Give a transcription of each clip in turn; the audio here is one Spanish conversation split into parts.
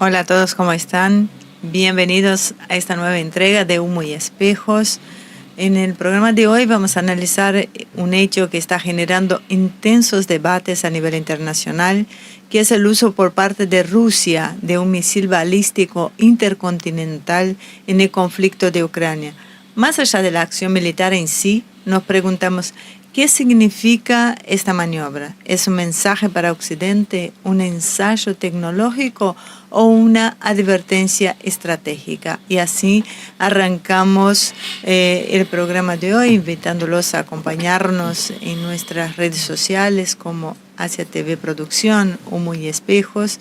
Hola a todos, ¿cómo están? Bienvenidos a esta nueva entrega de Humo y Espejos. En el programa de hoy vamos a analizar un hecho que está generando intensos debates a nivel internacional, que es el uso por parte de Rusia de un misil balístico intercontinental en el conflicto de Ucrania. Más allá de la acción militar en sí, nos preguntamos, ¿qué significa esta maniobra? ¿Es un mensaje para Occidente, un ensayo tecnológico o una advertencia estratégica? Y así arrancamos el programa de hoy, invitándolos a acompañarnos en nuestras redes sociales como Asia TV Producción, Humo y Espejos.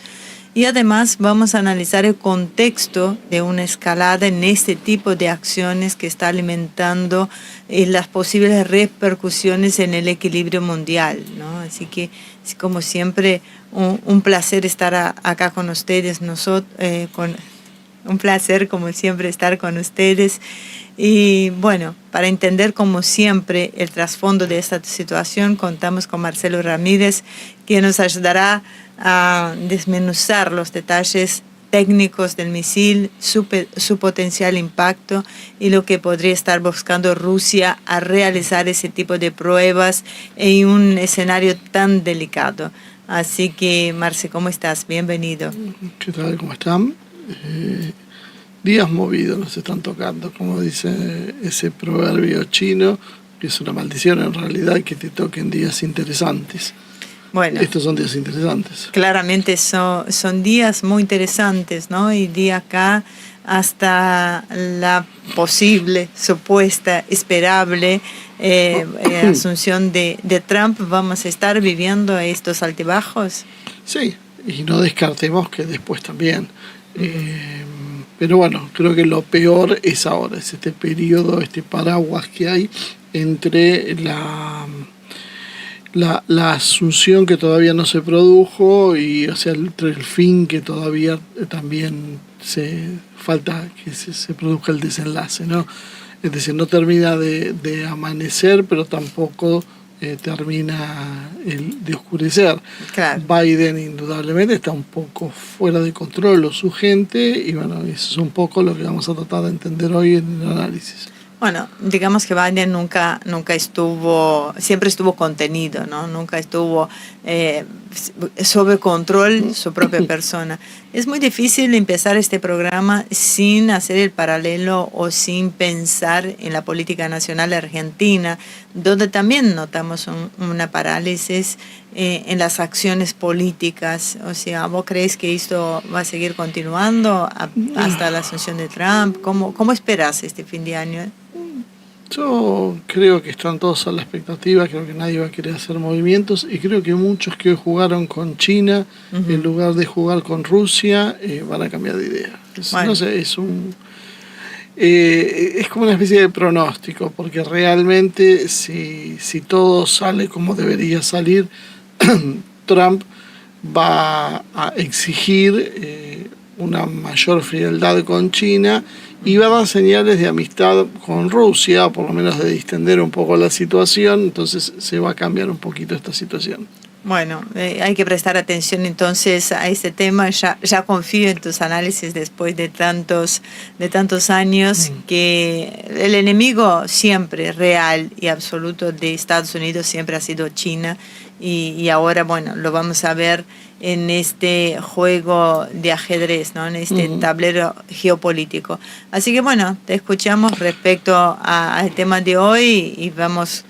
Y además vamos a analizar el contexto de una escalada en este tipo de acciones que está alimentando las posibles repercusiones en el equilibrio mundial, ¿no? Así que, como siempre, un placer estar acá con ustedes, un placer, como siempre, estar con ustedes. Y bueno, para entender, como siempre, el trasfondo de esta situación, contamos con Marcelo Ramírez, que nos ayudará a desmenuzar los detalles técnicos del misil, su potencial impacto y lo que podría estar buscando Rusia a realizar ese tipo de pruebas en un escenario tan delicado. Así que, Marce, ¿cómo estás? Bienvenido. ¿Qué tal? ¿Cómo están? Días movidos nos están tocando, como dice ese proverbio chino, que es una maldición en realidad que te toquen días interesantes. Bueno, estos son días interesantes. Claramente son días muy interesantes, ¿no? Y de acá hasta la posible, supuesta, esperable asunción de Trump, ¿vamos a estar viviendo estos altibajos? Sí, y no descartemos que después también. Pero bueno, creo que lo peor es ahora, es este periodo, este paraguas que hay entre la asunción que todavía no se produjo y entre el fin que todavía también falta que se produzca el desenlace, ¿no? Es decir, no termina de amanecer, pero tampoco termina de oscurecer. Claro. Biden indudablemente está un poco fuera de control o su gente, y bueno, eso es un poco lo que vamos a tratar de entender hoy en el análisis. Bueno, digamos que Biden nunca siempre estuvo contenido, ¿no? Nunca estuvo sob control su propia persona. Es muy difícil empezar este programa sin hacer el paralelo o sin pensar en la política nacional argentina, donde también notamos una parálisis en las acciones políticas. O sea, ¿vos crees que esto va a seguir continuando hasta la asunción de Trump? ¿Cómo esperas este fin de año? Yo creo que están todos a la expectativa, creo que nadie va a querer hacer movimientos y creo que muchos que hoy jugaron con China, en lugar de jugar con Rusia, van a cambiar de idea. No sé, es como una especie de pronóstico, porque realmente si todo sale como debería salir, Trump va a exigir una mayor frialdad con China y va a dar señales de amistad con Rusia, o por lo menos de distender un poco la situación, entonces se va a cambiar un poquito esta situación. Bueno, hay que prestar atención entonces a este tema. Ya confío en tus análisis después de tantos años, que el enemigo siempre real y absoluto de Estados Unidos siempre ha sido China, y ahora, bueno, lo vamos a ver en este juego de ajedrez, ¿no? En este tablero geopolítico. Así que bueno, te escuchamos respecto al tema de hoy y vamos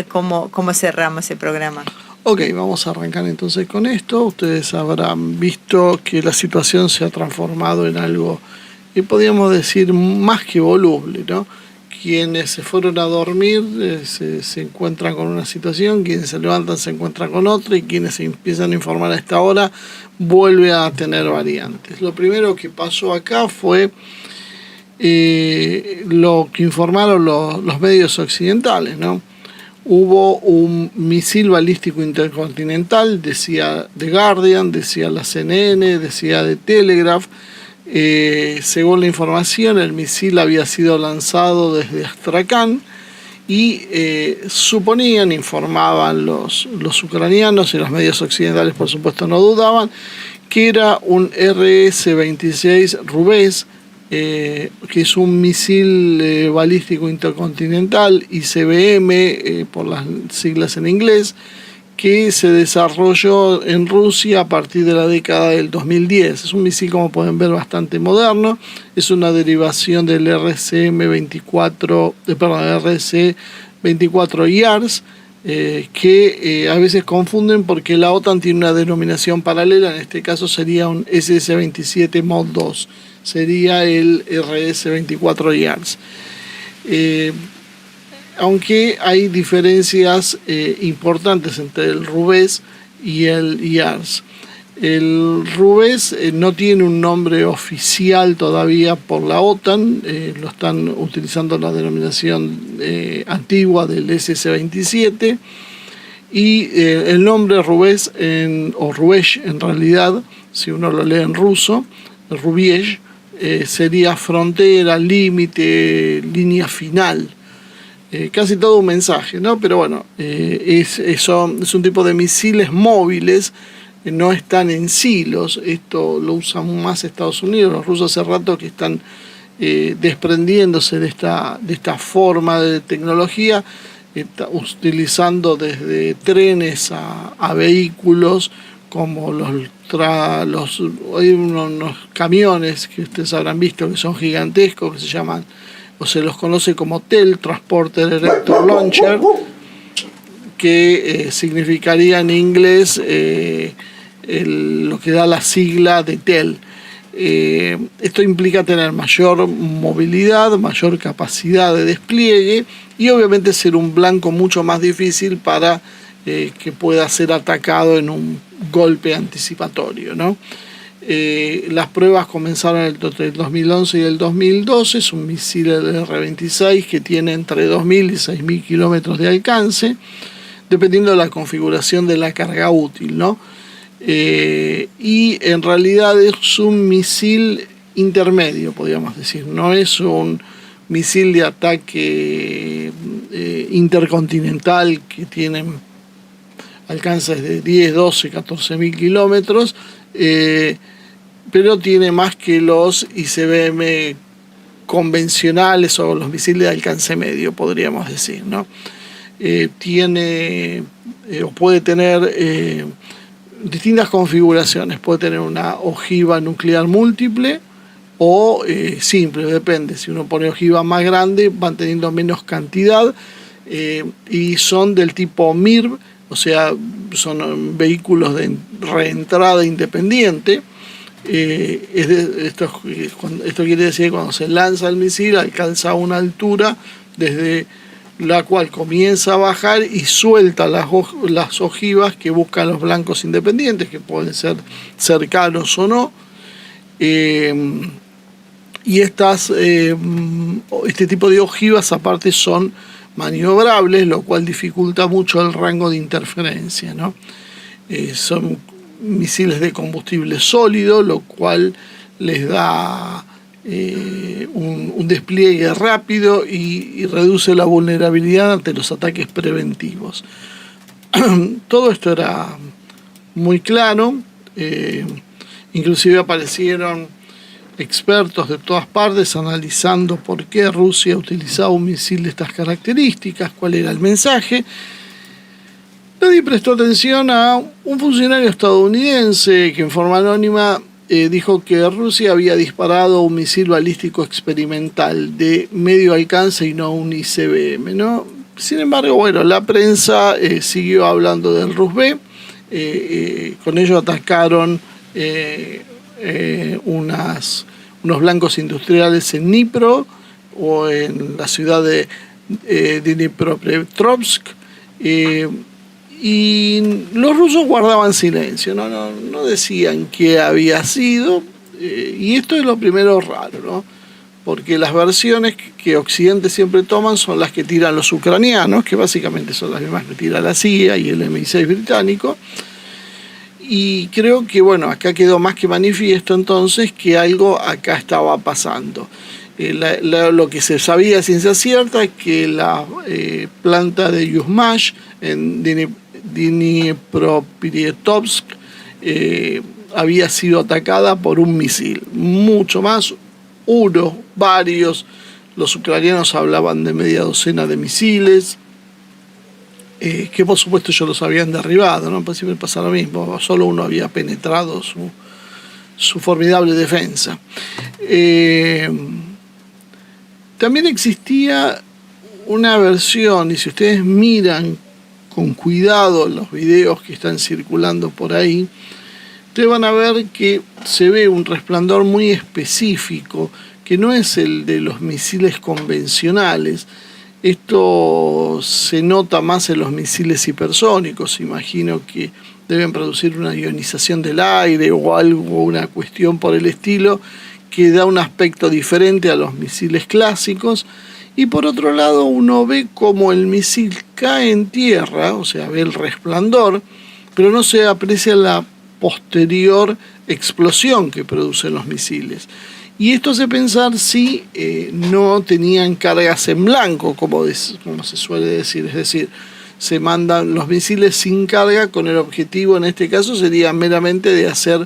cómo cerramos el programa. Ok, vamos a arrancar entonces con esto. Ustedes habrán visto que la situación se ha transformado en algo, y podríamos decir, más que voluble, ¿no? Quienes se fueron a dormir se encuentran con una situación, quienes se levantan se encuentran con otra, y quienes se empiezan a informar a esta hora vuelve a tener variantes. Lo primero que pasó acá fue lo que informaron los medios occidentales, ¿no? Hubo un misil balístico intercontinental, decía The Guardian, decía la CNN, decía The Telegraph. Según la información, el misil había sido lanzado desde Astrakhan y informaban los ucranianos, y los medios occidentales por supuesto no dudaban, que era un RS-26 Rubés, que es un misil balístico intercontinental, ICBM, por las siglas en inglés, que se desarrolló en Rusia a partir de la década del 2010. Es un misil, como pueden ver, bastante moderno. Es una derivación del RC-24 YARS, que a veces confunden porque la OTAN tiene una denominación paralela. En este caso sería un SS-27 Mod 2. Sería el RS-24 YARS. Aunque hay diferencias importantes entre el Rubés y el YARS. El Rubés no tiene un nombre oficial todavía por la OTAN, lo están utilizando la denominación antigua del SS-27, y el nombre Rubés, o Rubesh en realidad, si uno lo lee en ruso, Rubiesh, sería frontera, límite, línea final. Casi todo un mensaje, ¿no? Pero bueno, es un tipo de misiles móviles, no están en silos. Esto lo usan más Estados Unidos. Los rusos hace rato que están desprendiéndose de esta forma de tecnología, utilizando desde trenes a vehículos, como hay unos camiones que ustedes habrán visto que son gigantescos, que se llaman, o se los conoce como TEL, Transporter Electro Launcher, que significaría en inglés lo que da la sigla de TEL. Esto implica tener mayor movilidad, mayor capacidad de despliegue y obviamente ser un blanco mucho más difícil para que pueda ser atacado en un golpe anticipatorio, ¿no? Las pruebas comenzaron entre el 2011 y el 2012. Es un misil R-26 que tiene entre 2.000 y 6.000 kilómetros de alcance, dependiendo de la configuración de la carga útil, ¿no? Y en realidad es un misil intermedio, podríamos decir. No es un misil de ataque intercontinental que tiene alcances de 10, 12, 14.000 kilómetros, pero tiene más que los ICBM convencionales o los misiles de alcance medio, podríamos decir, ¿no? Tiene o puede tener distintas configuraciones. Puede tener una ojiva nuclear múltiple o simple, depende. Si uno pone ojiva más grande, van teniendo menos cantidad, y son del tipo MIRV, o sea, son vehículos de reentrada independiente. Esto quiere decir que cuando se lanza el misil alcanza una altura desde la cual comienza a bajar y suelta las ojivas que buscan los blancos independientes, que pueden ser cercanos o no. Y este tipo de ojivas aparte son maniobrables, lo cual dificulta mucho el rango de interferencia, ¿no? Son misiles de combustible sólido, lo cual les da un despliegue rápido y reduce la vulnerabilidad ante los ataques preventivos. Todo esto era muy claro. Inclusive aparecieron expertos de todas partes analizando por qué Rusia utilizaba un misil de estas características, cuál era el mensaje. Nadie prestó atención a un funcionario estadounidense que en forma anónima dijo que Rusia había disparado un misil balístico experimental de medio alcance y no un ICBM, ¿no? Sin embargo, bueno, la prensa siguió hablando del Rus-B. Con ello atacaron unos blancos industriales en Dnipro o en la ciudad de Dnipropetrovsk. Y los rusos guardaban silencio, no decían qué había sido, y esto es lo primero raro, ¿no? Porque las versiones que Occidente siempre toman son las que tiran los ucranianos, que básicamente son las mismas que tira la CIA y el MI6 británico. Y creo que, bueno, acá quedó más que manifiesto entonces que algo acá estaba pasando. Lo que se sabía a ciencia cierta es que la planta de Yuzhmash en Dnipropetrovsk había sido atacada por un misil. Mucho más, uno, varios. Los ucranianos hablaban de media docena de misiles, que por supuesto ellos los habían derribado, ¿no? Pues siempre pasa lo mismo, solo uno había penetrado su formidable defensa. También existía una versión, y si ustedes miran con cuidado los videos que están circulando por ahí, ustedes van a ver que se ve un resplandor muy específico, que no es el de los misiles convencionales. Esto se nota más en los misiles hipersónicos. Imagino que deben producir una ionización del aire o algo, una cuestión por el estilo, que da un aspecto diferente a los misiles clásicos. Y por otro lado, uno ve como el misil cae en tierra, o sea, ve el resplandor, pero no se aprecia la posterior explosión que producen los misiles. Y esto hace pensar si no tenían cargas en blanco, como se suele decir. Es decir, se mandan los misiles sin carga con el objetivo, en este caso, sería meramente de hacer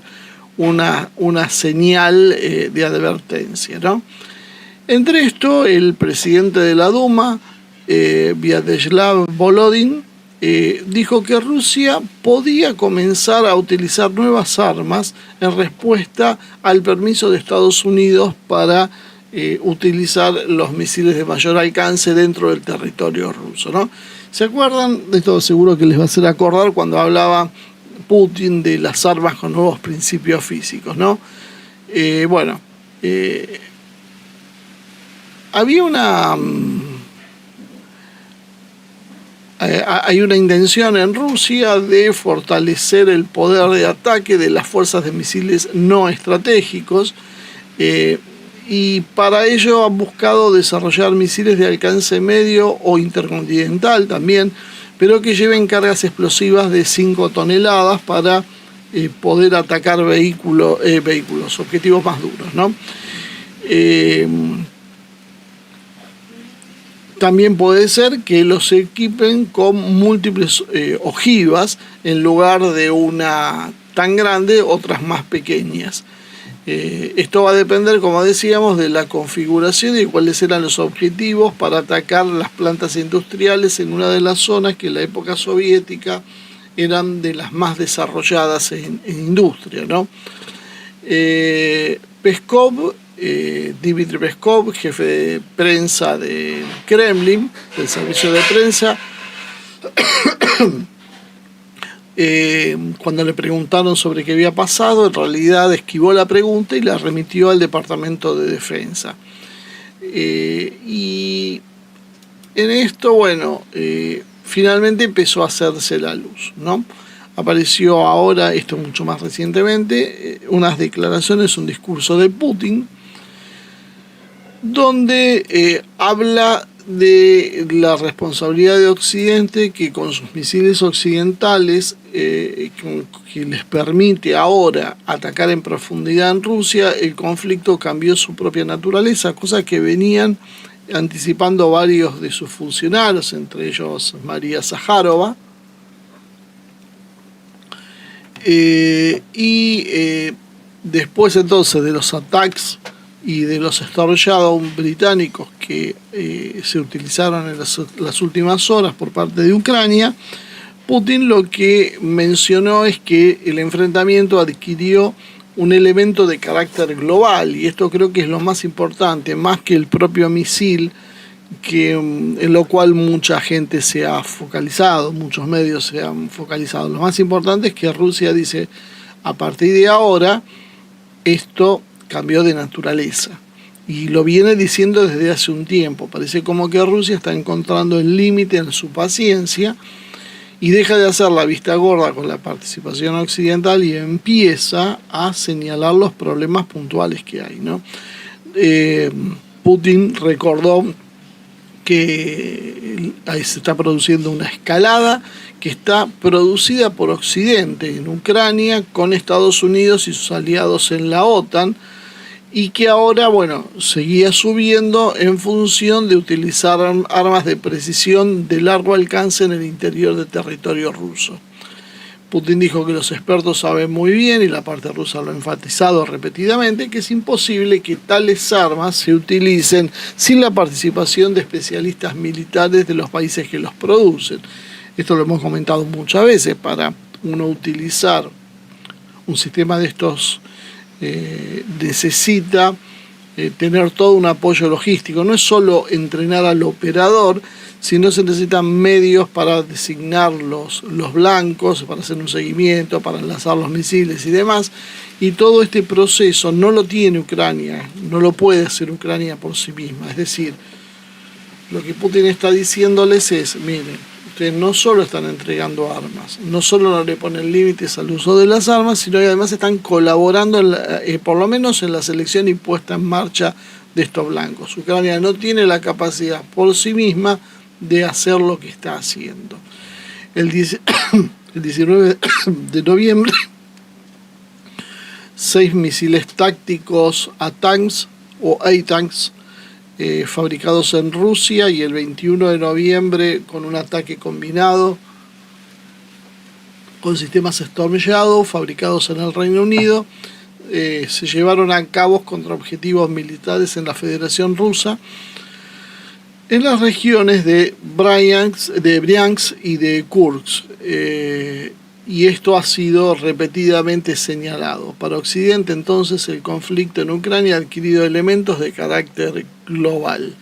una señal de advertencia, ¿no? Entre esto, el presidente de la Duma, Vyacheslav Volodin, dijo que Rusia podía comenzar a utilizar nuevas armas en respuesta al permiso de Estados Unidos para utilizar los misiles de mayor alcance dentro del territorio ruso, ¿no? ¿Se acuerdan? De esto seguro que les va a hacer acordar cuando hablaba Putin de las armas con nuevos principios físicos, ¿no? Hay una intención en Rusia de fortalecer el poder de ataque de las fuerzas de misiles no estratégicos, y para ello han buscado desarrollar misiles de alcance medio o intercontinental también, pero que lleven cargas explosivas de 5 toneladas para poder atacar vehículos, objetivos más duros, ¿no? También puede ser que los equipen con múltiples ojivas, en lugar de una tan grande, otras más pequeñas. Esto va a depender, como decíamos, de la configuración y de cuáles eran los objetivos para atacar las plantas industriales en una de las zonas que en la época soviética eran de las más desarrolladas en industria, ¿no? Dmitry Peskov, jefe de prensa de Kremlin, del servicio de prensa, cuando le preguntaron sobre qué había pasado, en realidad esquivó la pregunta y la remitió al Departamento de Defensa. Y en esto, finalmente empezó a hacerse la luz, ¿no? Apareció ahora, esto mucho más recientemente, unas declaraciones, un discurso de Putin, donde habla de la responsabilidad de Occidente, que con sus misiles occidentales, que les permite ahora atacar en profundidad en Rusia, el conflicto cambió su propia naturaleza, cosa que venían anticipando varios de sus funcionarios, entre ellos María Zaharova. Después entonces de los ataques y de los Storm Shadow británicos que se utilizaron en las últimas horas por parte de Ucrania, Putin lo que mencionó es que el enfrentamiento adquirió un elemento de carácter global, y esto creo que es lo más importante, más que el propio misil, en lo cual mucha gente se ha focalizado, muchos medios se han focalizado. Lo más importante es que Rusia dice, a partir de ahora, esto cambió de naturaleza. Y lo viene diciendo desde hace un tiempo. Parece como que Rusia está encontrando el límite en su paciencia y deja de hacer la vista gorda con la participación occidental y empieza a señalar los problemas puntuales que hay, ¿no? Putin recordó que ahí se está produciendo una escalada que está producida por Occidente en Ucrania con Estados Unidos y sus aliados en la OTAN, y que ahora, seguía subiendo en función de utilizar armas de precisión de largo alcance en el interior del territorio ruso. Putin dijo que los expertos saben muy bien, y la parte rusa lo ha enfatizado repetidamente, que es imposible que tales armas se utilicen sin la participación de especialistas militares de los países que los producen. Esto lo hemos comentado muchas veces. Para uno utilizar un sistema de estos necesita tener todo un apoyo logístico. No es solo entrenar al operador, sino se necesitan medios para designar los blancos, para hacer un seguimiento, para enlazar los misiles y demás. Y todo este proceso no lo tiene Ucrania, no lo puede hacer Ucrania por sí misma. Es decir, lo que Putin está diciéndoles es: miren, ustedes no solo están entregando armas, no solo no le ponen límites al uso de las armas, sino que además están colaborando, por lo menos en la selección y puesta en marcha de estos blancos. Ucrania no tiene la capacidad por sí misma de hacer lo que está haciendo. El 19 de noviembre, 6 misiles tácticos ATACMS o ATACMS fabricados en Rusia, y el 21 de noviembre con un ataque combinado con sistemas Storm Shadow fabricados en el Reino Unido, se llevaron a cabo contra objetivos militares en la Federación Rusa, en las regiones de Bryansk y de Kursk. Y esto ha sido repetidamente señalado. Para Occidente, entonces, el conflicto en Ucrania ha adquirido elementos de carácter global,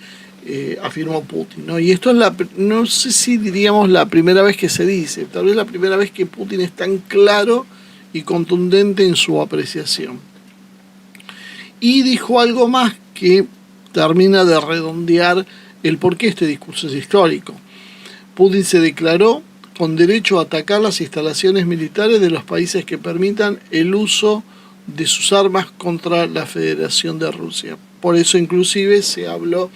afirmó Putin, ¿no? Y esto es no sé si diríamos la primera vez que se dice, tal vez la primera vez que Putin es tan claro y contundente en su apreciación. Y dijo algo más que termina de redondear el por qué este discurso es histórico. Putin se declaró con derecho a atacar las instalaciones militares de los países que permitan el uso de sus armas contra la Federación de Rusia. Por eso inclusive se habló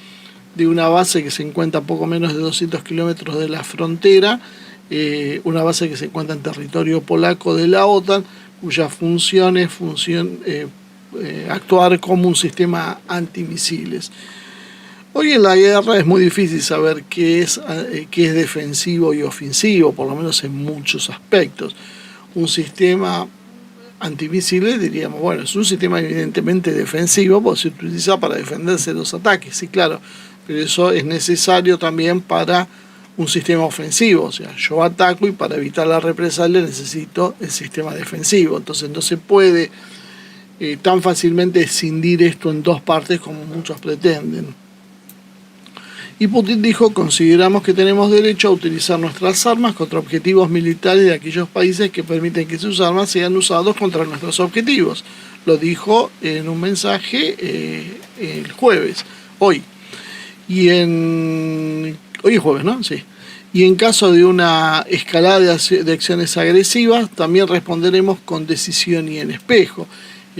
de una base que se encuentra a poco menos de 200 kilómetros de la frontera, una base que se encuentra en territorio polaco de la OTAN, cuya función es actuar como un sistema antimisiles. Hoy en la guerra es muy difícil saber qué es defensivo y ofensivo, por lo menos en muchos aspectos. Un sistema antimisiles, diríamos, bueno, es un sistema evidentemente defensivo, porque se utiliza para defenderse de los ataques, sí, claro, pero eso es necesario también para un sistema ofensivo. O sea, yo ataco y para evitar la represalia necesito el sistema defensivo. Entonces no se puede tan fácilmente escindir esto en dos partes como muchos pretenden. Y Putin dijo: consideramos que tenemos derecho a utilizar nuestras armas contra objetivos militares de aquellos países que permiten que sus armas sean usados contra nuestros objetivos. Lo dijo en un mensaje el jueves, hoy. Hoy es jueves, ¿no? Sí. Y en caso de una escalada de acciones agresivas, también responderemos con decisión y en espejo.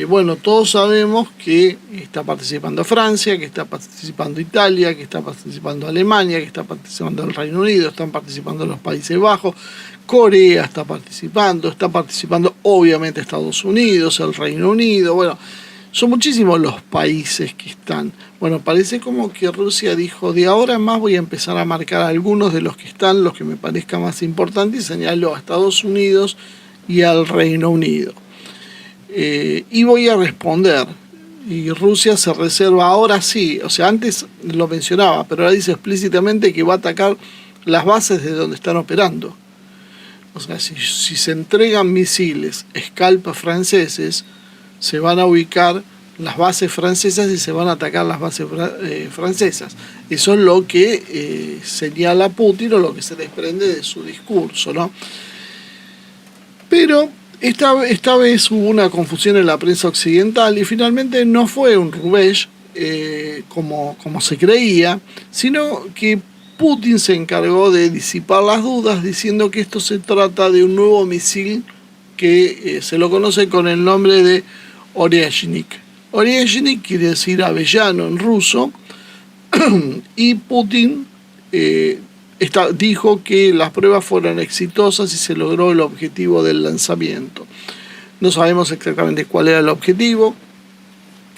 Bueno, todos sabemos que está participando Francia, que está participando Italia, que está participando Alemania, que está participando el Reino Unido, están participando los Países Bajos, Corea está participando obviamente Estados Unidos, el Reino Unido. Bueno, son muchísimos los países que están. Bueno, parece como que Rusia dijo: de ahora en más voy a empezar a marcar algunos de los que están, los que me parezcan más importantes, y señaló a Estados Unidos y al Reino Unido. Y voy a responder. Y Rusia se reserva ahora sí, o sea, antes lo mencionaba, pero ahora dice explícitamente que va a atacar las bases de donde están operando. O sea, si se entregan misiles Scalp franceses, se van a ubicar las bases francesas y se van a atacar las bases francesas. Eso es lo que señala Putin, o lo que se desprende de su discurso, ¿no? Pero esta vez hubo una confusión en la prensa occidental, y finalmente no fue un rubéj como se creía, sino que Putin se encargó de disipar las dudas diciendo que esto se trata de un nuevo misil que se lo conoce con el nombre de Oryezhnik. Oryezhnik quiere decir avellano en ruso, y Putin dijo que las pruebas fueron exitosas y se logró el objetivo del lanzamiento. No sabemos exactamente cuál era el objetivo,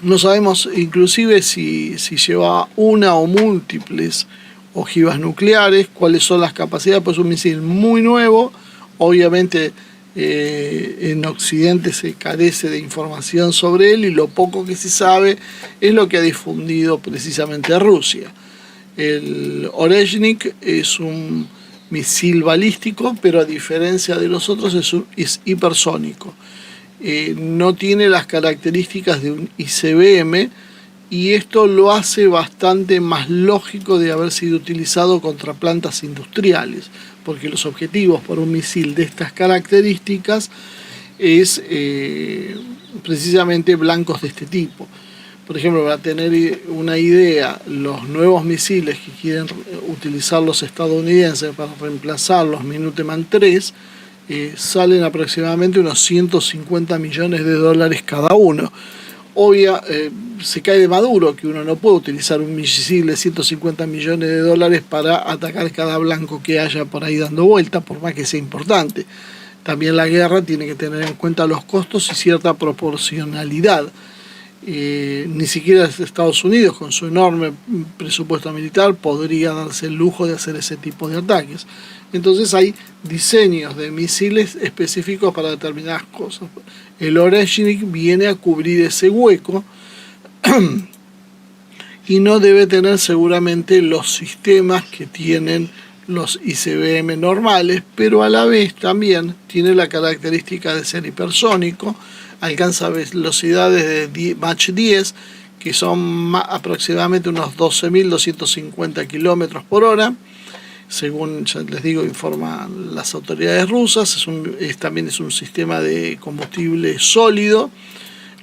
no sabemos inclusive si lleva una o múltiples ojivas nucleares, cuáles son las capacidades, pues es un misil muy nuevo, obviamente En Occidente se carece de información sobre él y lo poco que se sabe es lo que ha difundido precisamente Rusia. El Oreshnik es un misil balístico, pero a diferencia de los otros es hipersónico. No tiene las características de un ICBM y esto lo hace bastante más lógico de haber sido utilizado contra plantas industriales, porque los objetivos por un misil de estas características es precisamente blancos de este tipo. Por ejemplo, para tener una idea, los nuevos misiles que quieren utilizar los estadounidenses para reemplazar los Minuteman III salen aproximadamente unos 150 millones de dólares cada uno. Se cae de maduro que uno no puede utilizar un misil de 150 millones de dólares para atacar cada blanco que haya por ahí dando vuelta, por más que sea importante. También la guerra tiene que tener en cuenta los costos y cierta proporcionalidad. Ni siquiera Estados Unidos, con su enorme presupuesto militar, podría darse el lujo de hacer ese tipo de ataques. Entonces hay diseños de misiles específicos para determinadas cosas. El Oreshnik viene a cubrir ese hueco y no debe tener seguramente los sistemas que tienen los ICBM normales, pero a la vez también tiene la característica de ser hipersónico, alcanza velocidades de Mach 10, que son aproximadamente unos 12.250 kilómetros por hora, según ya les digo, informan las autoridades rusas. También es un sistema de combustible sólido,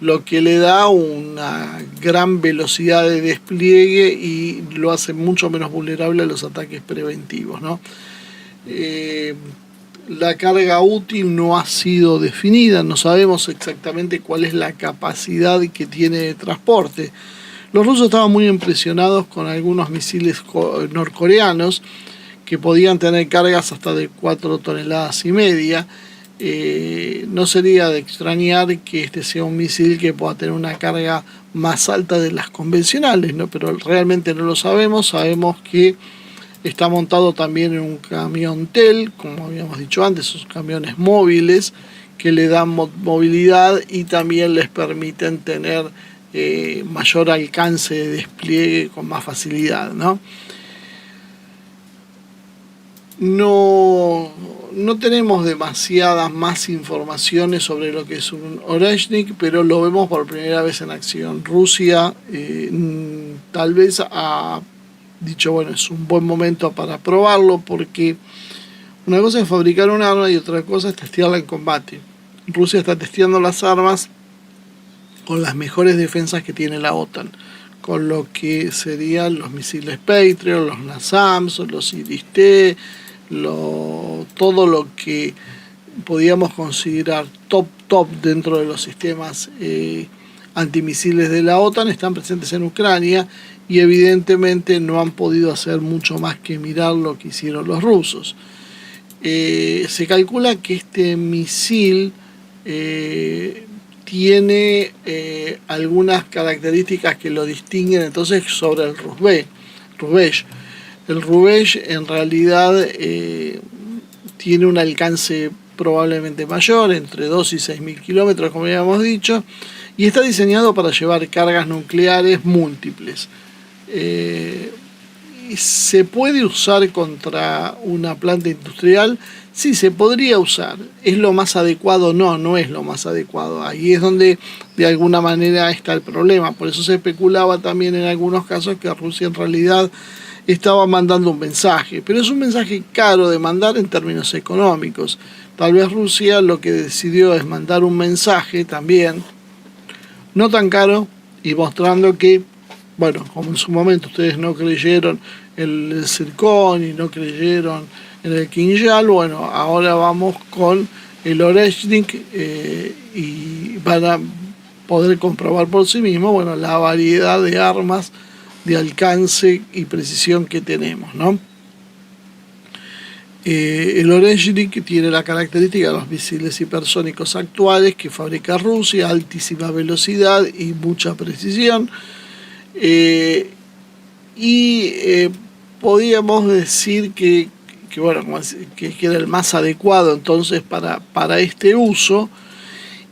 lo que le da una gran velocidad de despliegue y lo hace mucho menos vulnerable a los ataques preventivos, ¿no? La carga útil no ha sido definida, no sabemos exactamente cuál es la capacidad que tiene de transporte. Los rusos estaban muy impresionados con algunos misiles norcoreanos que podían tener cargas hasta de 4,5 toneladas. No sería de extrañar que este sea un misil que pueda tener una carga más alta de las convencionales, ¿no? Pero realmente no lo sabemos. Sabemos que está montado también en un camión TEL, como habíamos dicho antes, esos camiones móviles que le dan movilidad y también les permiten tener mayor alcance de despliegue con más facilidad, ¿no? No tenemos demasiadas más informaciones sobre lo que es un Oreshnik, pero lo vemos por primera vez en acción. Rusia tal vez ha dicho, bueno, es un buen momento para probarlo, porque una cosa es fabricar un arma y otra cosa es testearla en combate. Rusia está testeando las armas con las mejores defensas que tiene la OTAN, con lo que serían los misiles Patriot, los NASAMS, los IRIS-T, todo lo que podíamos considerar top dentro de los sistemas antimisiles de la OTAN están presentes en Ucrania, y evidentemente no han podido hacer mucho más que mirar lo que hicieron los rusos. Se calcula que este misil tiene algunas características que lo distinguen entonces sobre el Rubesh. El Rubesh en realidad tiene un alcance probablemente mayor, entre 2 y 6.000 kilómetros, como habíamos dicho, y está diseñado para llevar cargas nucleares múltiples. ¿Se puede usar contra una planta industrial? Sí, se podría usar. ¿Es lo más adecuado? No es lo más adecuado. Ahí es donde de alguna manera está el problema. Por eso se especulaba también en algunos casos que Rusia en realidad estaba mandando un mensaje, pero es un mensaje caro de mandar en términos económicos. Tal vez Rusia lo que decidió es mandar un mensaje también, no tan caro, y mostrando que, bueno, como en su momento ustedes no creyeron en el Zircon y no creyeron en el Kinjal, bueno, ahora vamos con el Oreshnik y van a poder comprobar por sí mismo, bueno, la variedad de armas de alcance y precisión que tenemos, ¿no? El Oreshnik tiene la característica de los misiles hipersónicos actuales que fabrica Rusia, altísima velocidad y mucha precisión. Podríamos decir que que era el más adecuado entonces para este uso,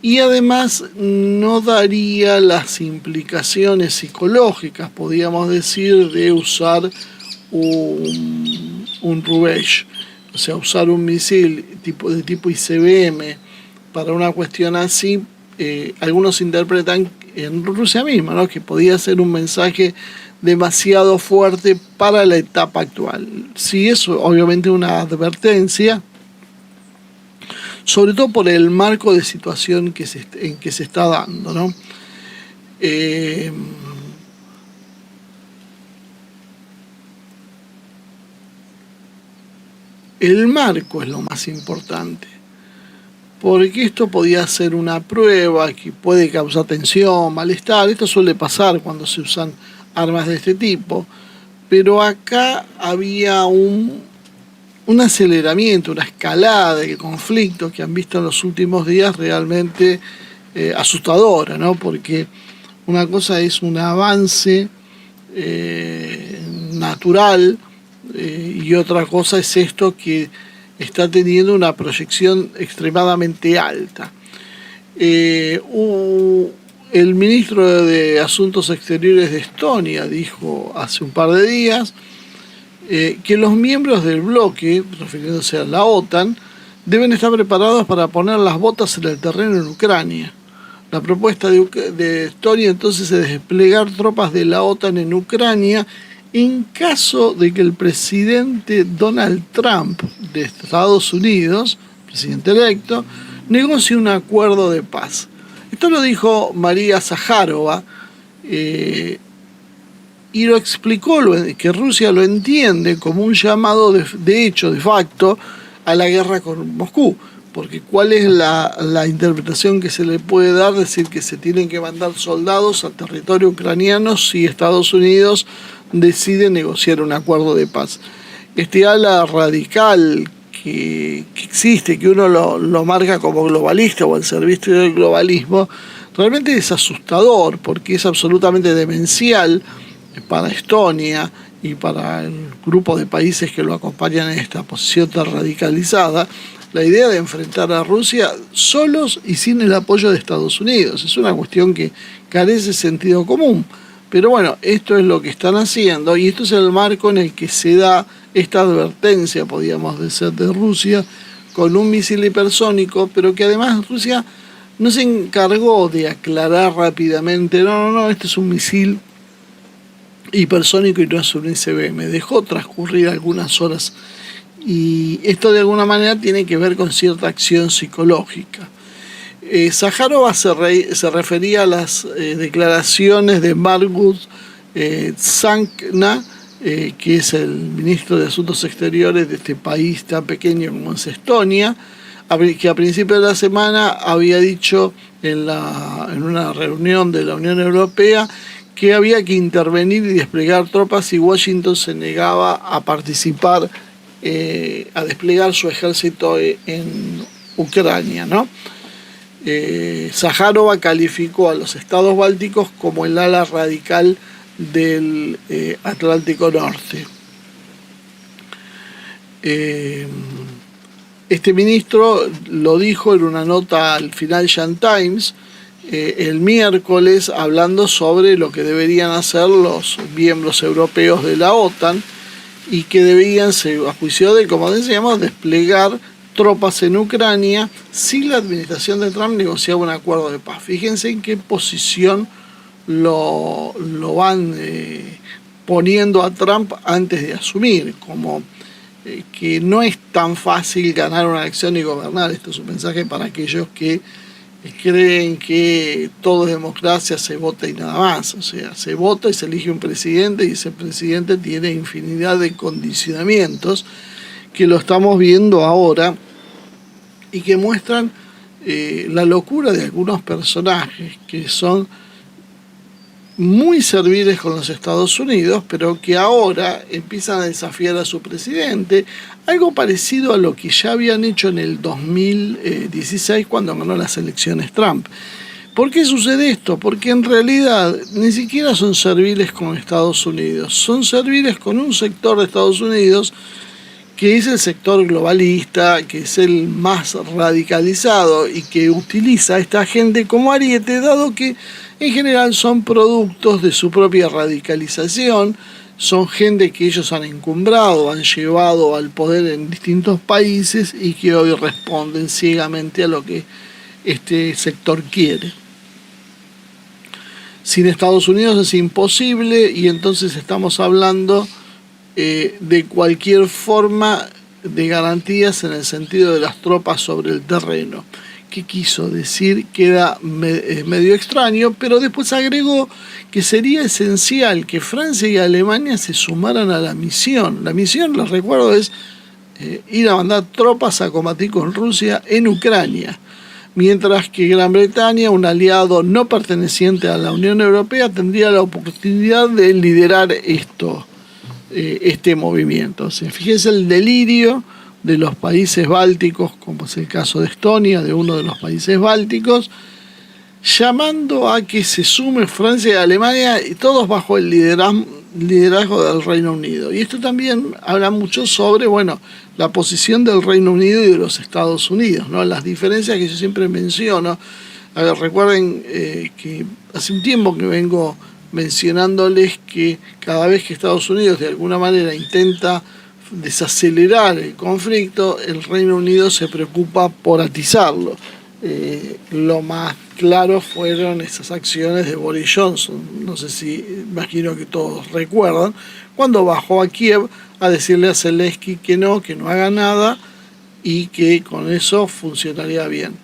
y además no daría las implicaciones psicológicas, podríamos decir, de usar un Rubesh, o sea, usar un misil de tipo ICBM para una cuestión así. Algunos interpretan en Rusia misma, ¿no?, que podía ser un mensaje demasiado fuerte para la etapa actual. Sí, eso obviamente una advertencia, sobre todo por el marco de situación en que se está dando, ¿no? El marco es lo más importante, porque esto podía ser una prueba que puede causar tensión, malestar. Esto suele pasar cuando se usan armas de este tipo, pero acá había un aceleramiento, una escalada de conflictos que han visto en los últimos días realmente asustadora, ¿no? Porque una cosa es un avance natural, y otra cosa es esto que está teniendo una proyección extremadamente alta. El ministro de Asuntos Exteriores de Estonia dijo hace un par de días que los miembros del bloque, refiriéndose a la OTAN, deben estar preparados para poner las botas en el terreno en Ucrania. La propuesta de Estonia entonces es desplegar tropas de la OTAN en Ucrania en caso de que el presidente Donald Trump de Estados Unidos, presidente electo, negocie un acuerdo de paz. Esto lo dijo María Zaharova, y lo explicó, que Rusia lo entiende como un llamado de hecho, de facto, a la guerra con Moscú. Porque ¿cuál es la interpretación que se le puede dar? Decir que se tienen que mandar soldados al territorio ucraniano si Estados Unidos decide negociar un acuerdo de paz. Este ala radical que existe, que uno lo marca como globalista o al servicio del globalismo, realmente es asustador, porque es absolutamente demencial para Estonia y para el grupo de países que lo acompañan en esta posición tan radicalizada, la idea de enfrentar a Rusia solos y sin el apoyo de Estados Unidos. Es una cuestión que carece de sentido común. Pero bueno, esto es lo que están haciendo, y esto es el marco en el que se da esta advertencia, podríamos decir, de Rusia, con un misil hipersónico, pero que además Rusia no se encargó de aclarar rápidamente, no, este es un misil hipersónico y no es un ICBM. Dejó transcurrir algunas horas, y esto de alguna manera tiene que ver con cierta acción psicológica. Zaharova se refería a las declaraciones de Margus Tsankna, que es el ministro de Asuntos Exteriores de este país tan pequeño como es Estonia, que a principios de la semana había dicho en una reunión de la Unión Europea que había que intervenir y desplegar tropas, y Washington se negaba a participar, a desplegar su ejército en Ucrania, ¿no? Zaharova calificó a los estados bálticos como el ala radical del Atlántico Norte. Este ministro lo dijo en una nota al Financial Times el miércoles, hablando sobre lo que deberían hacer los miembros europeos de la OTAN, y que debían, a juicio de él, como decíamos, desplegar tropas en Ucrania si la administración de Trump negociaba un acuerdo de paz. Fíjense en qué posición lo van poniendo a Trump antes de asumir, como que no es tan fácil ganar una elección y gobernar. Esto es un mensaje para aquellos que creen que todo es democracia, se vota y nada más. O sea, se vota y se elige un presidente, y ese presidente tiene infinidad de condicionamientos que lo estamos viendo ahora, y que muestran la locura de algunos personajes que son muy serviles con los Estados Unidos, pero que ahora empiezan a desafiar a su presidente, algo parecido a lo que ya habían hecho en el 2016 cuando ganó las elecciones Trump. ¿Por qué sucede esto? Porque en realidad ni siquiera son serviles con Estados Unidos, son serviles con un sector de Estados Unidos que es el sector globalista, que es el más radicalizado y que utiliza a esta gente como ariete, dado que en general son productos de su propia radicalización, son gente que ellos han encumbrado, han llevado al poder en distintos países y que hoy responden ciegamente a lo que este sector quiere. Sin Estados Unidos es imposible, y entonces estamos hablando de cualquier forma de garantías en el sentido de las tropas sobre el terreno. ¿Qué quiso decir? Queda medio extraño, pero después agregó que sería esencial que Francia y Alemania se sumaran a la misión. La misión, les recuerdo, es ir a mandar tropas a combatir con Rusia en Ucrania, mientras que Gran Bretaña, un aliado no perteneciente a la Unión Europea, tendría la oportunidad de liderar este movimiento. O sea, fíjense el delirio de los países bálticos, como es el caso de Estonia, de uno de los países bálticos, llamando a que se sume Francia y Alemania, y todos bajo el liderazgo del Reino Unido. Y esto también habla mucho sobre, bueno, la posición del Reino Unido y de los Estados Unidos, ¿no? Las diferencias que yo siempre menciono. A ver, recuerden que hace un tiempo que vengo mencionándoles que cada vez que Estados Unidos de alguna manera intenta desacelerar el conflicto, el Reino Unido se preocupa por atizarlo. Lo más claro fueron esas acciones de Boris Johnson, no sé si, imagino que todos recuerdan, cuando bajó a Kiev a decirle a Zelensky que no haga nada y que con eso funcionaría bien.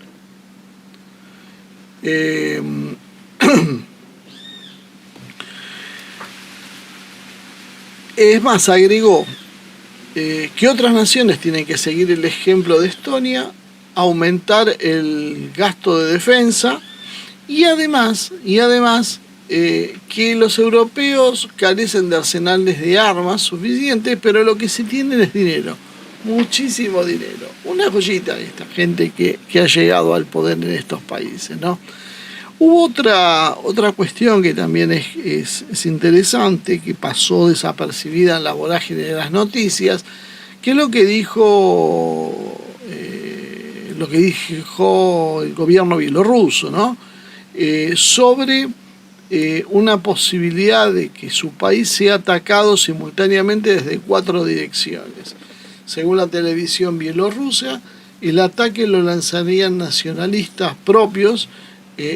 Es más, agregó que otras naciones tienen que seguir el ejemplo de Estonia, aumentar el gasto de defensa y además que los europeos carecen de arsenales de armas suficientes, pero lo que sí tienen es dinero, muchísimo dinero. Una joyita de esta gente que ha llegado al poder en estos países, ¿no? Hubo otra cuestión que también es interesante, que pasó desapercibida en la vorágine de las noticias, que es lo que dijo el gobierno bielorruso, ¿no? Sobre una posibilidad de que su país sea atacado simultáneamente desde 4 direcciones. Según la televisión bielorrusa, el ataque lo lanzarían nacionalistas propios,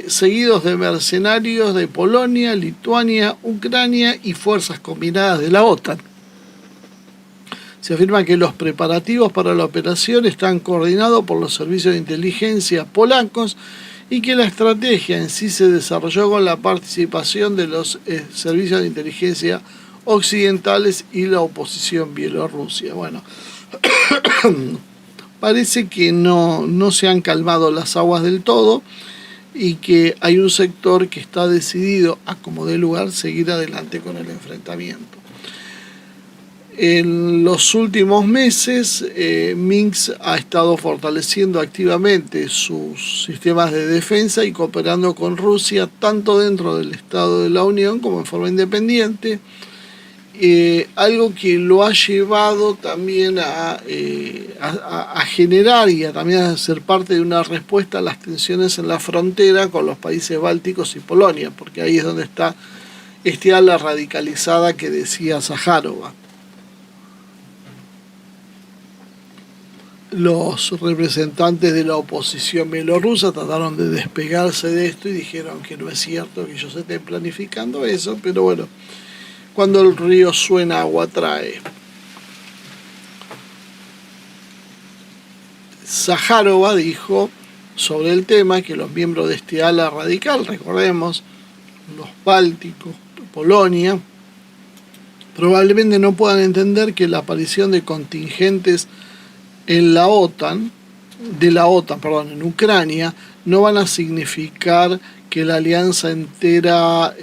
seguidos de mercenarios de Polonia, Lituania, Ucrania y fuerzas combinadas de la OTAN. Se afirma que los preparativos para la operación están coordinados por los servicios de inteligencia polacos y que la estrategia en sí se desarrolló con la participación de los servicios de inteligencia occidentales y la oposición bielorrusia. Bueno, parece que no se han calmado las aguas del todo y que hay un sector que está decidido a como dé lugar seguir adelante con el enfrentamiento. En los últimos meses, Minsk ha estado fortaleciendo activamente sus sistemas de defensa y cooperando con Rusia tanto dentro del Estado de la Unión como en forma independiente, algo que lo ha llevado también a generar y también a ser parte de una respuesta a las tensiones en la frontera con los países bálticos y Polonia, porque ahí es donde está este ala radicalizada que decía Zaharova. Los representantes de la oposición bielorrusa trataron de despegarse de esto y dijeron que no es cierto que ellos estén planificando eso, pero bueno, cuando el río suena, agua trae. Zaharova dijo sobre el tema que los miembros de este ala radical, recordemos, los bálticos, Polonia, probablemente no puedan entender que la aparición de contingentes en en Ucrania, no van a significar que la alianza entera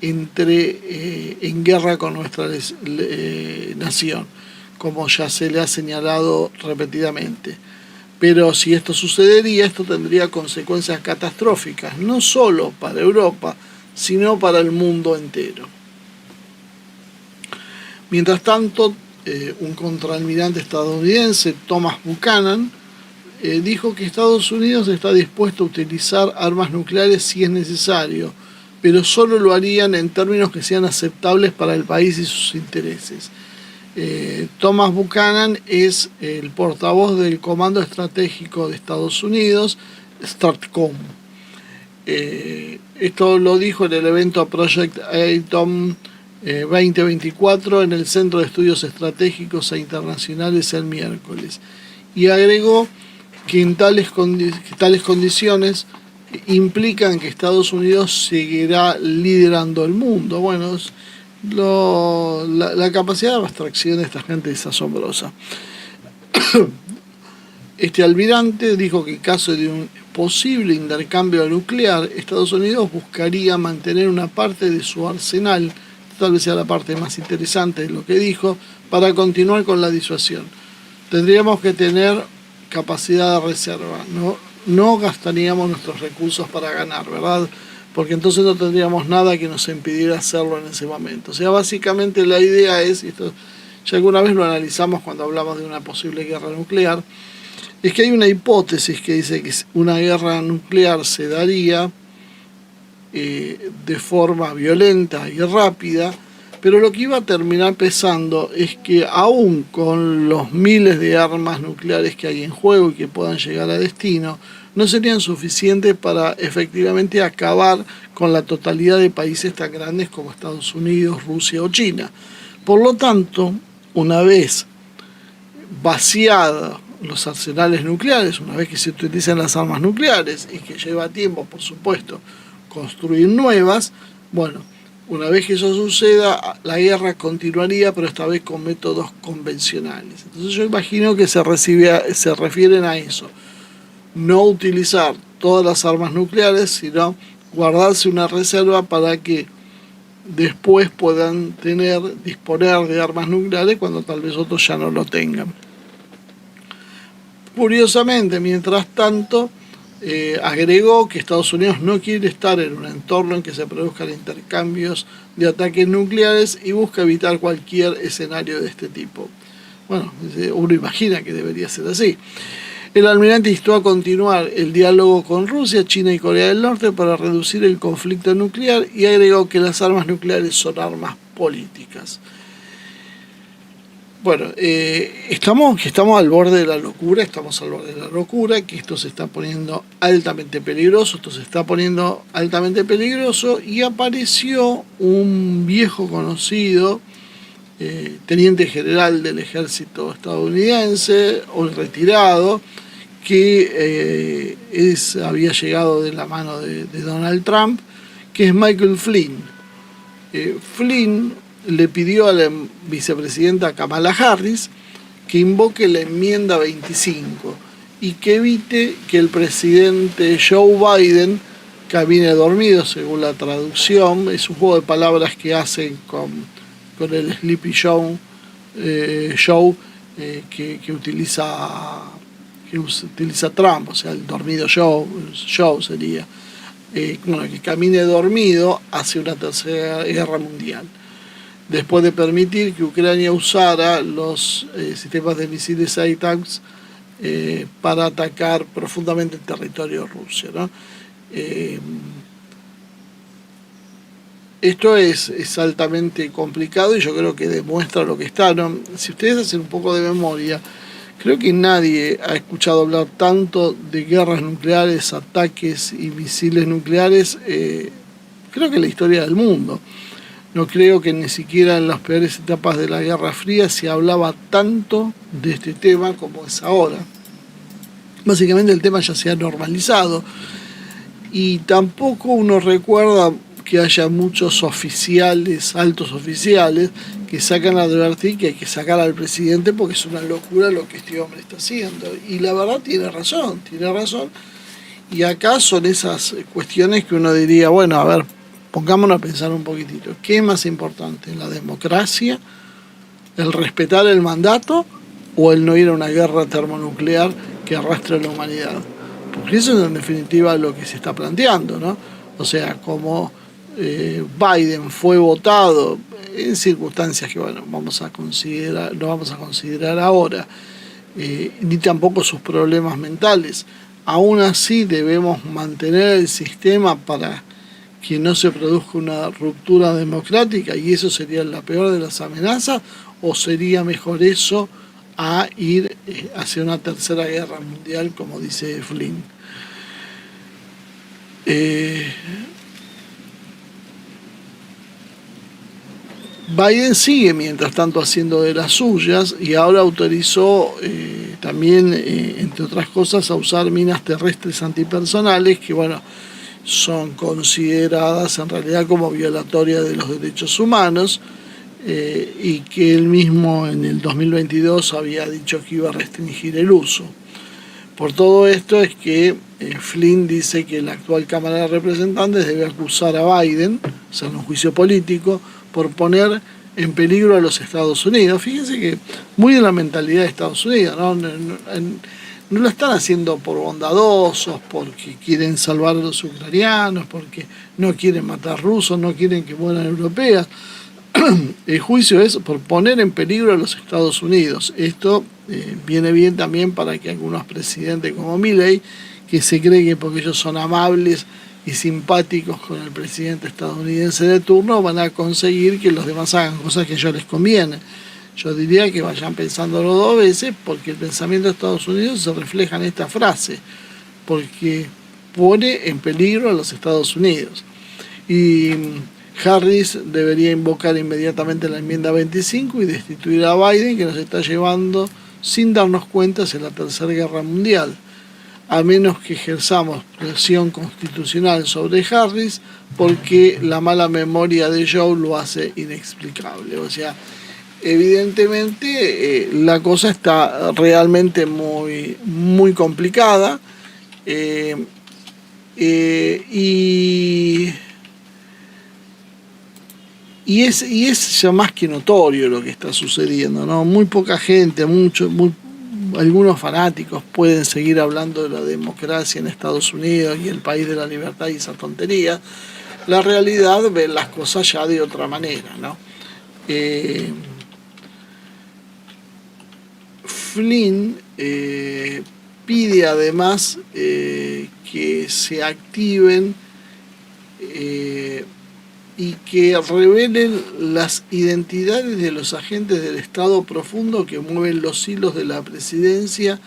entre en guerra con nuestra nación, como ya se le ha señalado repetidamente. Pero si esto sucedería, esto tendría consecuencias catastróficas, no solo para Europa, sino para el mundo entero. Mientras tanto, un contraalmirante estadounidense, Thomas Buchanan, dijo que Estados Unidos está dispuesto a utilizar armas nucleares si es necesario, pero solo lo harían en términos que sean aceptables para el país y sus intereses. Thomas Buchanan es el portavoz del Comando Estratégico de Estados Unidos, STRATCOM. Esto lo dijo en el evento Project Atom 2024 en el Centro de Estudios Estratégicos e Internacionales el miércoles. Y agregó que tales condiciones implican que Estados Unidos seguirá liderando el mundo. Bueno, la capacidad de abstracción de esta gente es asombrosa. Este almirante dijo que en caso de un posible intercambio nuclear, Estados Unidos buscaría mantener una parte de su arsenal, tal vez sea la parte más interesante de lo que dijo, para continuar con la disuasión. Tendríamos que tener capacidad de reserva, no gastaríamos nuestros recursos para ganar, ¿verdad? Porque entonces no tendríamos nada que nos impidiera hacerlo en ese momento. O sea, básicamente la idea es, y esto ya alguna vez lo analizamos cuando hablamos de una posible guerra nuclear, es que hay una hipótesis que dice que una guerra nuclear se daría de forma violenta y rápida, pero lo que iba a terminar pesando es que aún con los miles de armas nucleares que hay en juego y que puedan llegar a destino, no serían suficientes para efectivamente acabar con la totalidad de países tan grandes como Estados Unidos, Rusia o China. Por lo tanto, una vez vaciada los arsenales nucleares, una vez que se utilizan las armas nucleares y que lleva tiempo, por supuesto, construir nuevas, bueno, una vez que eso suceda, la guerra continuaría, pero esta vez con métodos convencionales. Entonces yo imagino que se refieren a eso. No utilizar todas las armas nucleares, sino guardarse una reserva para que después puedan disponer de armas nucleares cuando tal vez otros ya no lo tengan. Curiosamente, mientras tanto, agregó que Estados Unidos no quiere estar en un entorno en que se produzcan intercambios de ataques nucleares y busca evitar cualquier escenario de este tipo. Bueno, uno imagina que debería ser así. El almirante instó a continuar el diálogo con Rusia, China y Corea del Norte para reducir el conflicto nuclear y agregó que las armas nucleares son armas políticas. Bueno, estamos al borde de la locura, que esto se está poniendo altamente peligroso, y apareció un viejo conocido, teniente general del ejército estadounidense, hoy retirado, que había llegado de la mano de Donald Trump, que es Michael Flynn. Flynn le pidió a la vicepresidenta Kamala Harris que invoque la enmienda 25 y que evite que el presidente Joe Biden camine dormido, según la traducción. Es un juego de palabras que hacen con el Sleepy Joe que utiliza Trump, o sea, el dormido Joe sería. Que camine dormido hacia una tercera guerra mundial, después de permitir que Ucrania usara los sistemas de misiles ATACMS para atacar profundamente el territorio ruso, ¿no? Esto es altamente complicado y yo creo que demuestra lo que está, ¿no? Si ustedes hacen un poco de memoria, creo que nadie ha escuchado hablar tanto de guerras nucleares, ataques y misiles nucleares, creo que en la historia del mundo. No creo que ni siquiera en las peores etapas de la Guerra Fría se hablaba tanto de este tema como es ahora. Básicamente el tema ya se ha normalizado y tampoco uno recuerda que haya muchos oficiales, altos oficiales, que sacan a advertir que hay que sacar al presidente porque es una locura lo que este hombre está haciendo. Y la verdad tiene razón. Y acá son esas cuestiones que uno diría, bueno, a ver, pongámonos a pensar un poquitito. ¿Qué es más importante? ¿La democracia? ¿El respetar el mandato? ¿O el no ir a una guerra termonuclear que arrastre a la humanidad? Porque eso es en definitiva lo que se está planteando, ¿no? O sea, como Biden fue votado en circunstancias que, bueno, no vamos a considerar ahora, ni tampoco sus problemas mentales. Aún así debemos mantener el sistema para que no se produzca una ruptura democrática, y eso sería la peor de las amenazas, o sería mejor eso a ir hacia una tercera guerra mundial, como dice Flynn. Biden sigue mientras tanto haciendo de las suyas, y ahora autorizó también, entre otras cosas, a usar minas terrestres antipersonales que, bueno, son consideradas en realidad como violatorias de los derechos humanos, y que él mismo en el 2022 había dicho que iba a restringir el uso. Por todo esto es que Flynn dice que la actual Cámara de Representantes debe acusar a Biden, o sea, en un juicio político, por poner en peligro a los Estados Unidos. Fíjense que muy de la mentalidad de Estados Unidos, ¿no? No lo están haciendo por bondadosos, porque quieren salvar a los ucranianos, porque no quieren matar rusos, no quieren que mueran europeas. El juicio es por poner en peligro a los Estados Unidos. Esto viene bien también para que algunos presidentes como Milley, que se cree que porque ellos son amables y simpáticos con el presidente estadounidense de turno, van a conseguir que los demás hagan cosas que a ellos les conviene. Yo diría que vayan pensándolo 2 veces, porque el pensamiento de Estados Unidos se refleja en esta frase, porque pone en peligro a los Estados Unidos. Y Harris debería invocar inmediatamente la enmienda 25 y destituir a Biden, que nos está llevando, sin darnos cuenta, hacia la Tercera Guerra Mundial, a menos que ejerzamos presión constitucional sobre Harris, porque la mala memoria de Joe lo hace inexplicable. O sea, evidentemente la cosa está realmente muy, muy complicada, y es ya más que notorio lo que está sucediendo, ¿no? Muy poca gente, algunos fanáticos pueden seguir hablando de la democracia en Estados Unidos y el país de la libertad y esa tontería. La realidad ve las cosas ya de otra manera, ¿no? Flynn pide además que se activen y que revelen las identidades de los agentes del Estado profundo que mueven los hilos de la presidencia,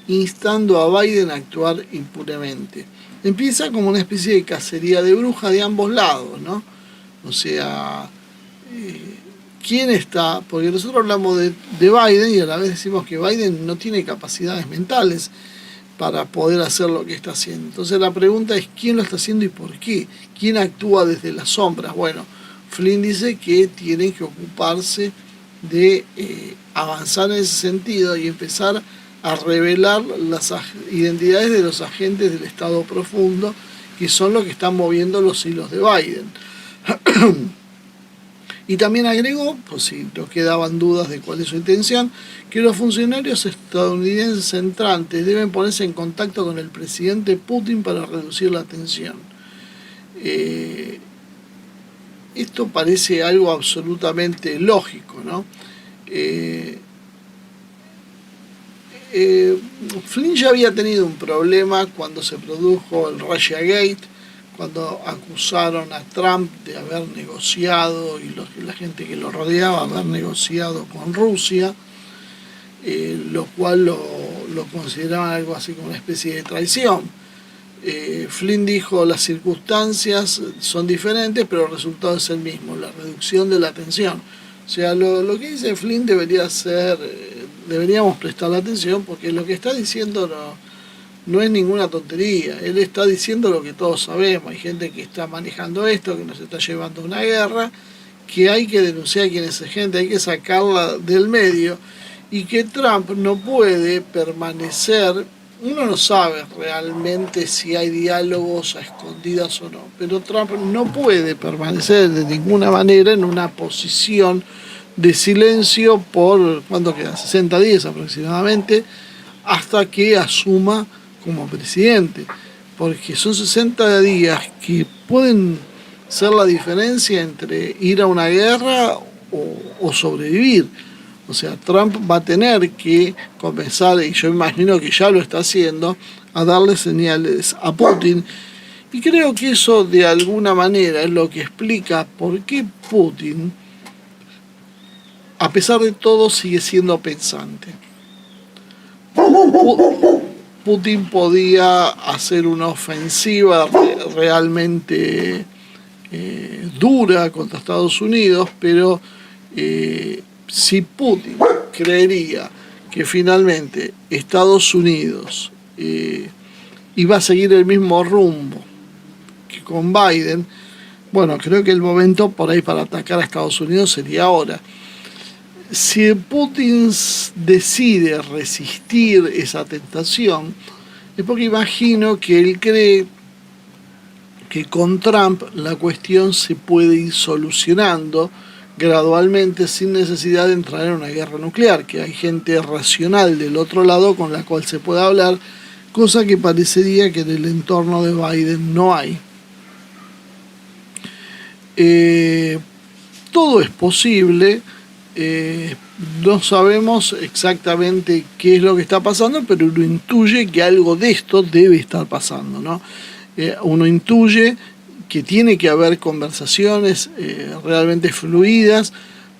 instando a Biden a actuar impunemente. Empieza como una especie de cacería de brujas de ambos lados, ¿no? O sea, ¿quién está? Porque nosotros hablamos de Biden y a la vez decimos que Biden no tiene capacidades mentales para poder hacer lo que está haciendo. Entonces la pregunta es quién lo está haciendo y por qué. ¿Quién actúa desde las sombras? Bueno, Flynn dice que tienen que ocuparse de avanzar en ese sentido y empezar a revelar las identidades de los agentes del Estado profundo, que son los que están moviendo los hilos de Biden. Y también agregó, por si nos quedaban dudas de cuál es su intención, que los funcionarios estadounidenses entrantes deben ponerse en contacto con el presidente Putin para reducir la tensión. Esto parece algo absolutamente lógico, ¿no? Flynn ya había tenido un problema cuando se produjo el Russiagate, cuando acusaron a Trump de haber negociado, y la gente que lo rodeaba, haber negociado con Rusia, lo cual lo consideraban algo así como una especie de traición. Flynn dijo, las circunstancias son diferentes, pero el resultado es el mismo, la reducción de la tensión. O sea, lo que dice Flynn deberíamos prestarle atención, porque lo que está diciendo no es ninguna tontería. Él está diciendo lo que todos sabemos. Hay gente que está manejando esto, que nos está llevando a una guerra, que hay que denunciar quién es esa gente, hay que sacarla del medio, y que Trump no puede permanecer. Uno no sabe realmente si hay diálogos a escondidas o no, pero Trump no puede permanecer de ninguna manera en una posición de silencio por, ¿cuánto queda? 60 días aproximadamente, hasta que asuma como presidente, porque son 60 días que pueden ser la diferencia entre ir a una guerra o sobrevivir. O sea, Trump va a tener que comenzar, y yo imagino que ya lo está haciendo, a darle señales a Putin. Y creo que eso de alguna manera es lo que explica por qué Putin, a pesar de todo, sigue siendo pensante. Putin podía hacer una ofensiva realmente dura contra Estados Unidos, pero si Putin creería que finalmente Estados Unidos iba a seguir el mismo rumbo que con Biden, bueno, creo que el momento por ahí para atacar a Estados Unidos sería ahora. Si Putin decide resistir esa tentación, es porque imagino que él cree que con Trump la cuestión se puede ir solucionando gradualmente sin necesidad de entrar en una guerra nuclear, que hay gente racional del otro lado con la cual se puede hablar, cosa que parecería que en el entorno de Biden no hay. Todo es posible, no sabemos exactamente qué es lo que está pasando, pero uno intuye que algo de esto debe estar pasando, ¿no? Uno intuye que tiene que haber conversaciones realmente fluidas,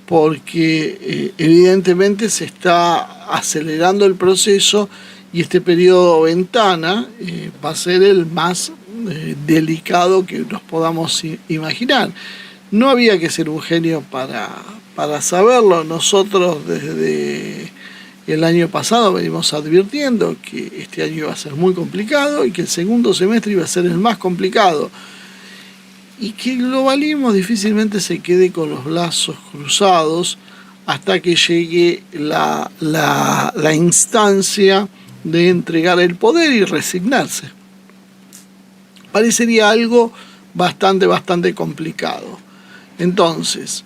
porque evidentemente se está acelerando el proceso y este periodo ventana va a ser el más delicado que nos podamos imaginar. No había que ser un genio para saberlo. Nosotros desde el año pasado venimos advirtiendo que este año iba a ser muy complicado y que el segundo semestre iba a ser el más complicado. Y que el globalismo difícilmente se quede con los brazos cruzados hasta que llegue la instancia de entregar el poder y resignarse. Parecería algo bastante complicado. Entonces,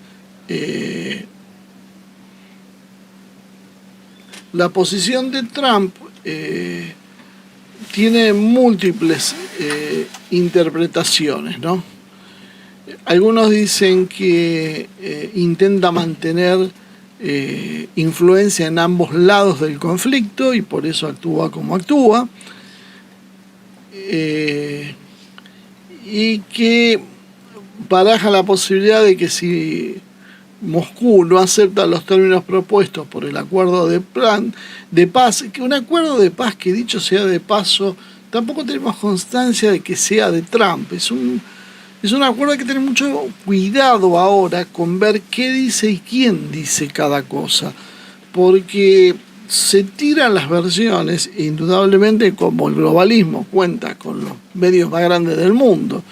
la posición de Trump tiene múltiples interpretaciones, ¿no? Algunos dicen que intenta mantener influencia en ambos lados del conflicto y por eso actúa como actúa. Y que baraja la posibilidad de que si Moscú no acepta los términos propuestos por el acuerdo de paz, que un acuerdo de paz que, dicho sea de paso, tampoco tenemos constancia de que sea de Trump. Es un acuerdo que hay que tener mucho cuidado ahora con ver qué dice y quién dice cada cosa, porque se tiran las versiones, e indudablemente como el globalismo cuenta con los medios más grandes del mundo,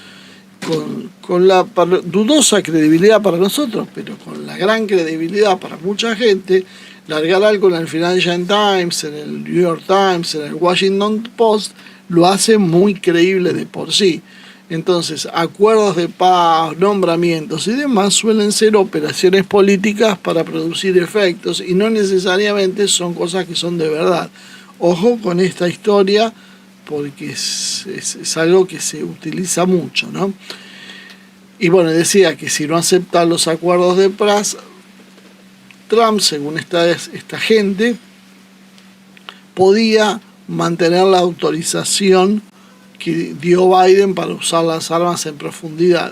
con la dudosa credibilidad para nosotros, pero con la gran credibilidad para mucha gente, largar algo en el Financial Times, en el New York Times, en el Washington Post, lo hace muy creíble de por sí. Entonces, acuerdos de paz, nombramientos y demás suelen ser operaciones políticas para producir efectos y no necesariamente son cosas que son de verdad. Ojo con esta historia porque es algo que se utiliza mucho, ¿no? Y bueno, decía que si no aceptan los acuerdos de paz, Trump, según esta gente, podía mantener la autorización que dio Biden para usar las armas en profundidad.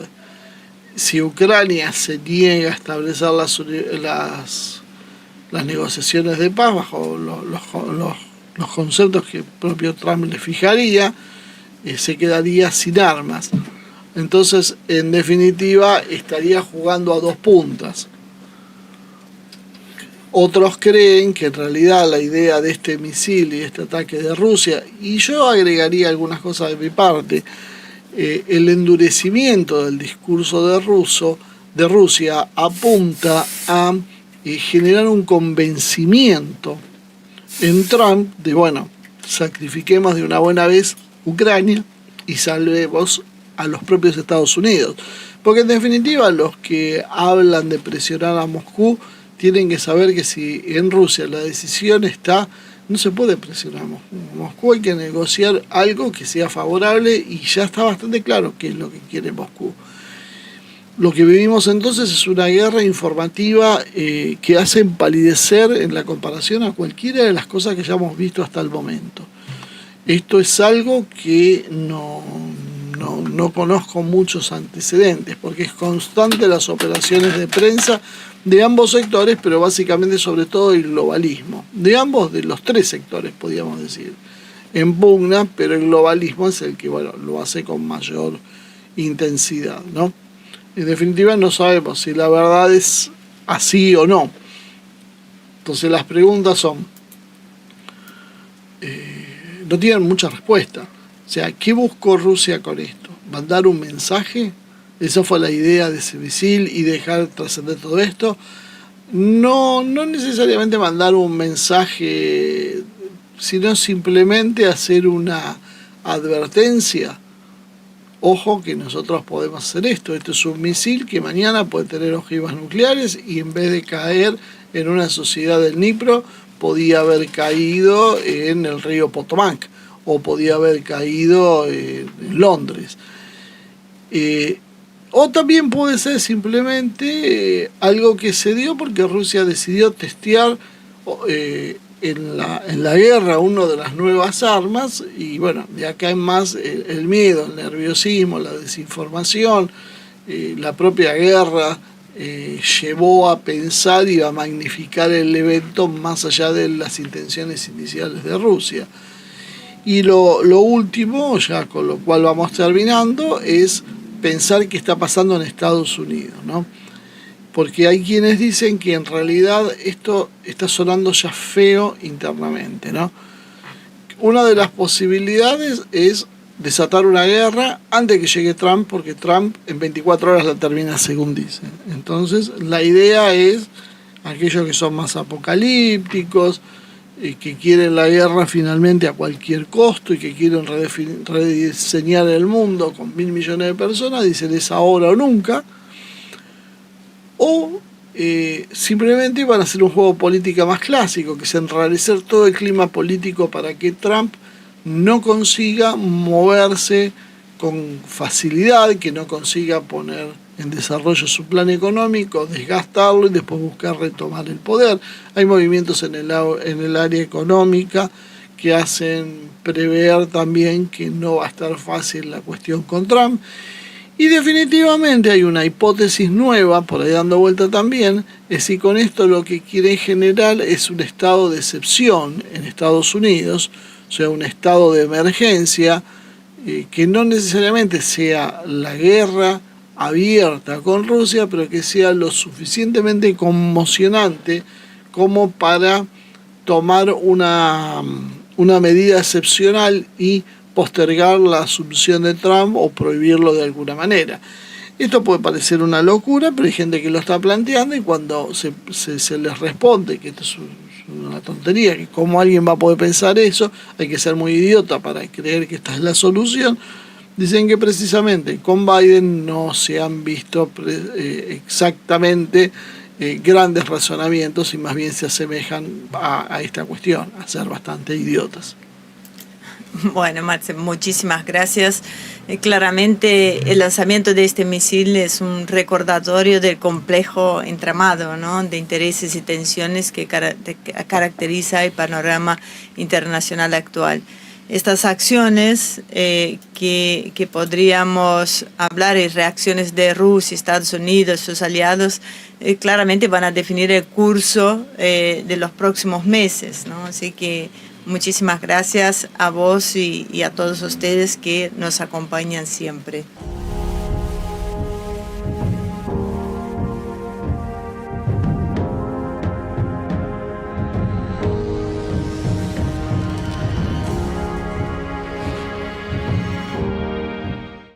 Si Ucrania se niega a establecer las negociaciones de paz bajo los conceptos que el propio Trump le fijaría, se quedaría sin armas. Entonces, en definitiva, estaría jugando a dos puntas. Otros creen que en realidad la idea de este misil y este ataque de Rusia, y yo agregaría algunas cosas de mi parte, el endurecimiento del discurso de Rusia apunta a generar un convencimiento en Trump de, bueno, sacrifiquemos de una buena vez Ucrania y salvemos a los propios Estados Unidos. Porque en definitiva los que hablan de presionar a Moscú tienen que saber que si en Rusia la decisión está, no se puede presionar a Moscú, hay que negociar algo que sea favorable y ya está bastante claro qué es lo que quiere Moscú. lo que vivimos entonces es una guerra informativa que hace empalidecer en la comparación a cualquiera de las cosas que ya hemos visto hasta el momento. Esto es algo que no conozco muchos antecedentes, porque es constante las operaciones de prensa de ambos sectores, pero básicamente sobre todo el globalismo. De los tres sectores, podríamos decir. En pugna, pero el globalismo es el que lo hace con mayor intensidad, ¿no? En definitiva no sabemos si la verdad es así o no. Entonces las preguntas son, no tienen mucha respuesta. O sea, ¿qué buscó Rusia con esto? ¿Mandar un mensaje? ¿Esa fue la idea de ese misil y dejar trascender todo esto? No necesariamente mandar un mensaje, sino simplemente hacer una advertencia. Ojo que nosotros podemos hacer esto. Esto es un misil que mañana puede tener ojivas nucleares y en vez de caer en una sociedad del Dnipro, podía haber caído en el río Potomac o podía haber caído en Londres. O también puede ser simplemente algo que se dio porque Rusia decidió testear en la guerra una de las nuevas armas, y bueno, de acá en más el miedo, el nerviosismo, la desinformación, la propia guerra llevó a pensar y a magnificar el evento más allá de las intenciones iniciales de Rusia. Y lo último, ya con lo cual vamos terminando, es pensar qué está pasando en Estados Unidos, ¿no? Porque hay quienes dicen que en realidad esto está sonando ya feo internamente, ¿no? Una de las posibilidades es desatar una guerra antes de que llegue Trump, porque Trump en 24 horas la termina, según dicen. Entonces, la idea es aquellos que son más apocalípticos, que quieren la guerra finalmente a cualquier costo y que quieren rediseñar el mundo con 1.000 millones de personas, dicen es ahora o nunca. O simplemente van a hacer un juego político más clásico, que es enrarecer todo el clima político para que Trump no consiga moverse con facilidad, que no consiga poner en desarrollo su plan económico, desgastarlo y después buscar retomar el poder. Hay movimientos en el área económica que hacen prever también que no va a estar fácil la cuestión con Trump. Y definitivamente hay una hipótesis nueva, por ahí dando vuelta también, es si con esto lo que quiere generar es un estado de excepción en Estados Unidos, o sea, un estado de emergencia, que no necesariamente sea la guerra abierta con Rusia, pero que sea lo suficientemente conmocionante como para tomar una medida excepcional y postergar la asunción de Trump o prohibirlo de alguna manera. Esto puede parecer una locura, pero hay gente que lo está planteando y cuando se les responde que esto es una tontería, que cómo alguien va a poder pensar eso, hay que ser muy idiota para creer que esta es la solución, dicen que precisamente con Biden no se han visto exactamente grandes razonamientos y más bien se asemejan a esta cuestión, a ser bastante idiotas. Bueno, Marce, muchísimas gracias. Claramente el lanzamiento de este misil es un recordatorio del complejo entramado, ¿no?, de intereses y tensiones que caracteriza el panorama internacional actual. Estas acciones que podríamos hablar de reacciones de Rusia, Estados Unidos, sus aliados, claramente van a definir el curso de los próximos meses, ¿no? Así que muchísimas gracias a vos y a todos ustedes que nos acompañan siempre.